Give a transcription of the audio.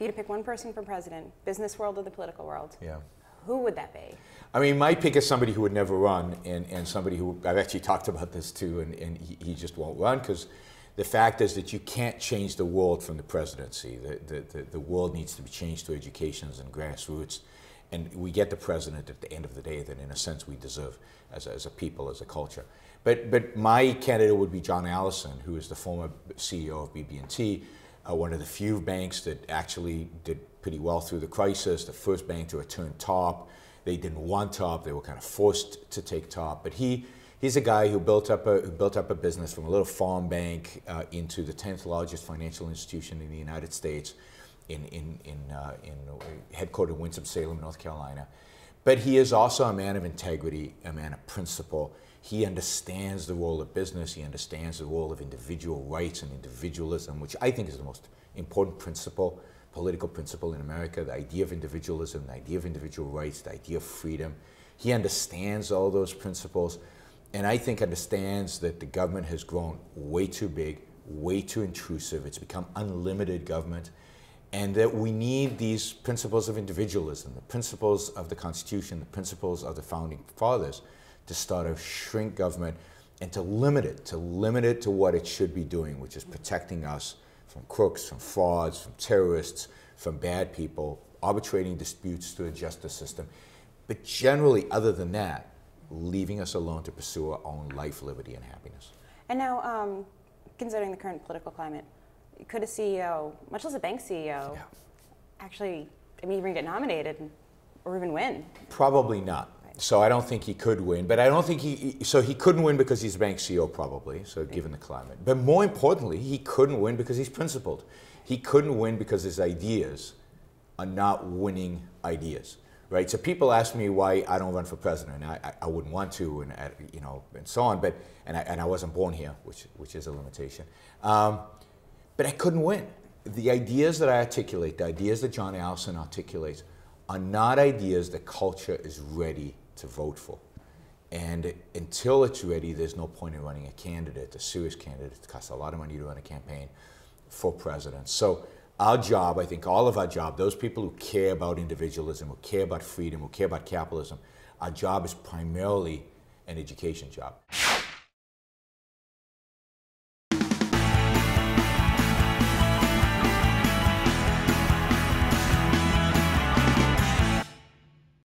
you had to pick one person for president, business world or the political world, Yeah. who would that be? I mean, my pick is somebody who would never run, and somebody who, I've actually talked about this too, and he just won't run, because the fact is that you can't change the world from the presidency. The world needs to be changed through educations and grassroots, and we get the president at the end of the day that in a sense we deserve as a people, as a culture. But my candidate would be John Allison, who is the former CEO of BB&T, one of the few banks that actually did pretty well through the crisis, the first bank to return top. They didn't want top, they were kind of forced to take top. But he's a guy who built up a business from a little farm bank into the 10th largest financial institution in the United States, headquartered in Winston-Salem, North Carolina. But he is also a man of integrity, a man of principle. He understands the role of business, he understands the role of individual rights and individualism, which I think is the most important principle, political principle in America, the idea of individualism, the idea of individual rights, the idea of freedom. He understands all those principles, and I think understands that the government has grown way too big, way too intrusive. It's become unlimited government, and that we need these principles of individualism, the principles of the Constitution, the principles of the Founding Fathers, to start to shrink government and to limit it to what it should be doing, which is protecting us from crooks, from frauds, from terrorists, from bad people, arbitrating disputes through the justice system. But generally, other than that, leaving us alone to pursue our own life, liberty, and happiness. And now, considering the current political climate, could a CEO, much less a bank CEO, actually, I mean, even get nominated or even win? Probably not. So I don't think he could win, but I don't think he couldn't win because he's a bank CEO probably, so given the climate. But more importantly, he couldn't win because he's principled. He couldn't win because his ideas are not winning ideas, right? So people ask me why I don't run for president. I wouldn't want to, and and so on. But I wasn't born here, which is a limitation. But I couldn't win. The ideas that I articulate, the ideas that John Allison articulates, are not ideas that culture is ready to vote for. And until it's ready, there's no point in running a candidate, a serious candidate. It costs a lot of money to run a campaign for president. So our job, I think all of our job, those people who care about individualism, who care about freedom, who care about capitalism, our job is primarily an education job.